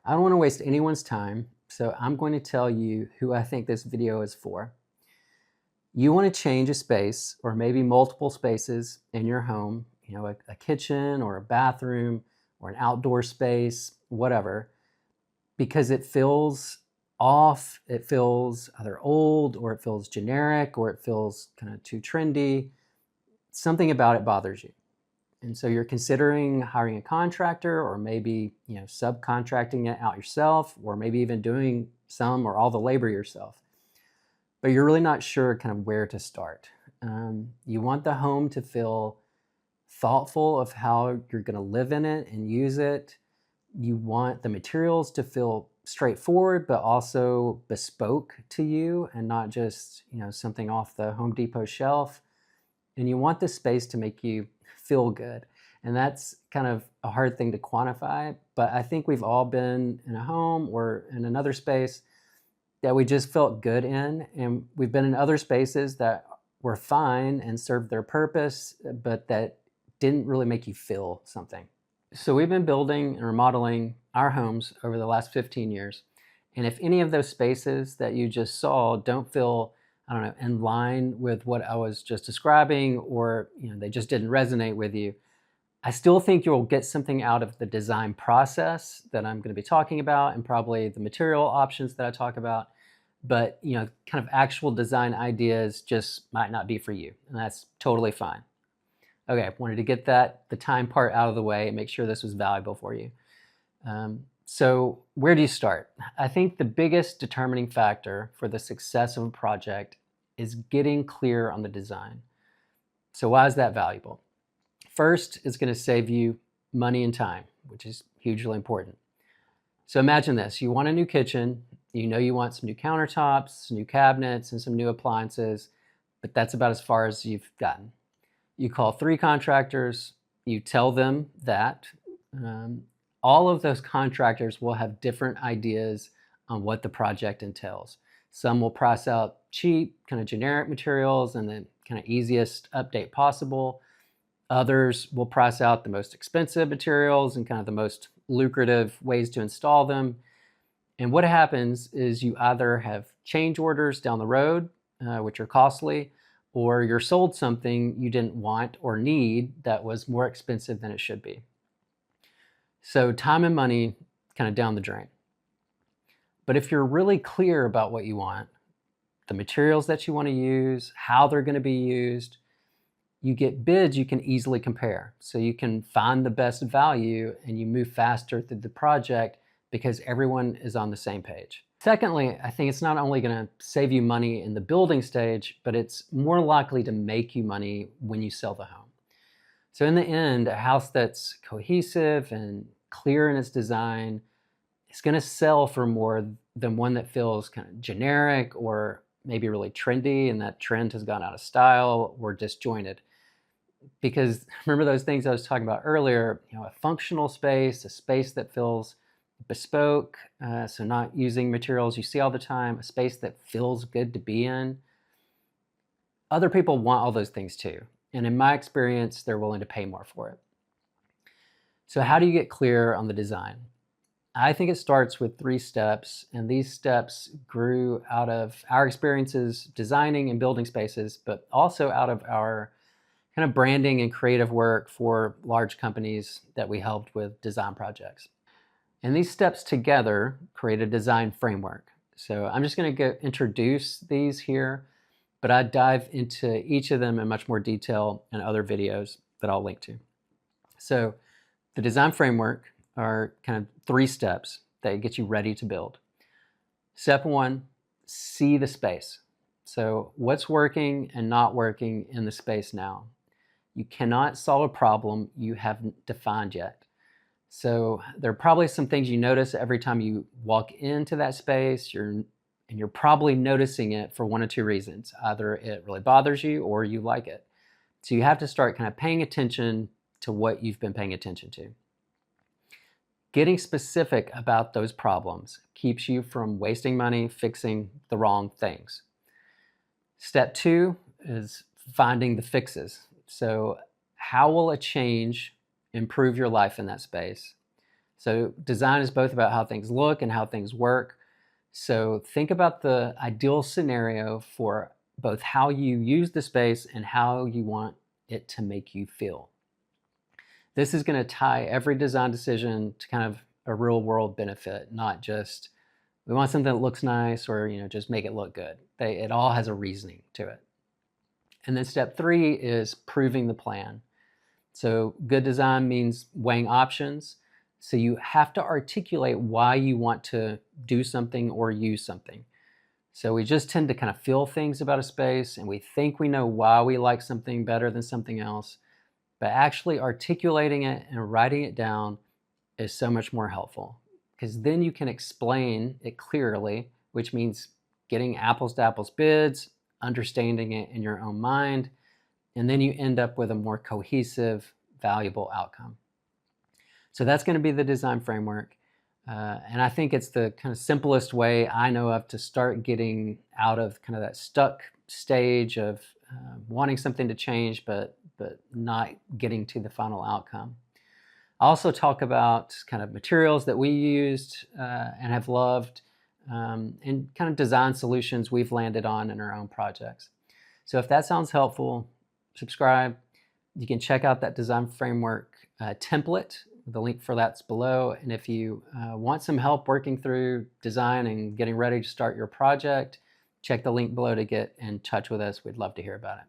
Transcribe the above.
I don't want to waste anyone's time, so I'm going to tell you who I think this video is for. You want to change a space or maybe multiple spaces in your home, a kitchen or a bathroom or an outdoor space, whatever, because it feels off, it feels either old or it feels generic or it feels kind of too trendy. Something about it bothers you. And so you're considering hiring a contractor or maybe, subcontracting it out yourself, or maybe even doing some or all the labor yourself. But you're really not sure kind of where to start. You want the home to feel thoughtful of how you're going to live in it and use it. You want the materials to feel straightforward, but also bespoke to you and not just, something off the Home Depot shelf. And you want the space to make you feel good. And that's kind of a hard thing to quantify, but I think we've all been in a home or in another space that we just felt good in, and we've been in other spaces that were fine and served their purpose, but that didn't really make you feel something. So we've been building and remodeling our homes over the last 15 years. And if any of those spaces that you just saw don't feel, in line with what I was just describing, or they just didn't resonate with you, I still think you'll get something out of the design process that I'm going to be talking about, and probably the material options that I talk about. But kind of actual design ideas just might not be for you, and that's totally fine. Okay, I wanted to get the time part out of the way and make sure this was valuable for you. So where do you start? I think the biggest determining factor for the success of a project is getting clear on the design. So why is that valuable? First, it's going to save you money and time, which is hugely important. So imagine this. You want a new kitchen. You want some new countertops, new cabinets, and some new appliances, but that's about as far as you've gotten. You call 3 contractors. You tell them that. All of those contractors will have different ideas on what the project entails. Some will price out cheap, kind of generic materials and the kind of easiest update possible. Others will price out the most expensive materials and kind of the most lucrative ways to install them. And what happens is you either have change orders down the road, which are costly, or you're sold something you didn't want or need that was more expensive than it should be. So time and money kind of down the drain. But if you're really clear about what you want, the materials that you want to use, how they're going to be used, you get bids you can easily compare. So you can find the best value and you move faster through the project because everyone is on the same page. Secondly, I think it's not only going to save you money in the building stage, but it's more likely to make you money when you sell the home. So in the end, a house that's cohesive and clear in its design is going to sell for more than one that feels kind of generic or maybe really trendy, and that trend has gone out of style or disjointed. Because remember those things I was talking about earlier, a functional space, a space that feels bespoke, so not using materials you see all the time, a space that feels good to be in. Other people want all those things too. And in my experience, they're willing to pay more for it. So how do you get clear on the design? I think it starts with 3 steps, and these steps grew out of our experiences designing and building spaces, but also out of our kind of branding and creative work for large companies that we helped with design projects. And these steps together create a design framework. So I'm just going to introduce these here, but I dive into each of them in much more detail in other videos that I'll link to. So the design framework are kind of 3 steps that get you ready to build. Step 1, see the space. So what's working and not working in the space now? You cannot solve a problem you haven't defined yet. So there are probably some things you notice every time you walk into that space, and you're probably noticing it for 1 of 2 reasons. Either it really bothers you or you like it. So you have to start kind of paying attention to what you've been paying attention to. Getting specific about those problems keeps you from wasting money fixing the wrong things. Step 2 is finding the fixes. So how will a change improve your life in that space? So design is both about how things look and how things work. So think about the ideal scenario for both how you use the space and how you want it to make you feel. This is going to tie every design decision to kind of a real world benefit, not just we want something that looks nice or just make it look good. It all has a reasoning to it. And then step 3 is proving the plan. So good design means weighing options. So you have to articulate why you want to do something or use something. So we just tend to kind of feel things about a space and we think we know why we like something better than something else, but actually articulating it and writing it down is so much more helpful, because then you can explain it clearly, which means getting apples to apples bids, understanding it in your own mind, and then you end up with a more cohesive, valuable outcome. So that's going to be the design framework. And I think it's the kind of simplest way I know of to start getting out of kind of that stuck stage of wanting something to change, but not getting to the final outcome. I also talk about kind of materials that we used and have loved, and kind of design solutions we've landed on in our own projects. So if that sounds helpful, subscribe. You can check out that design framework template. The link for that's below. And if you want some help working through design and getting ready to start your project, check the link below to get in touch with us. We'd love to hear about it.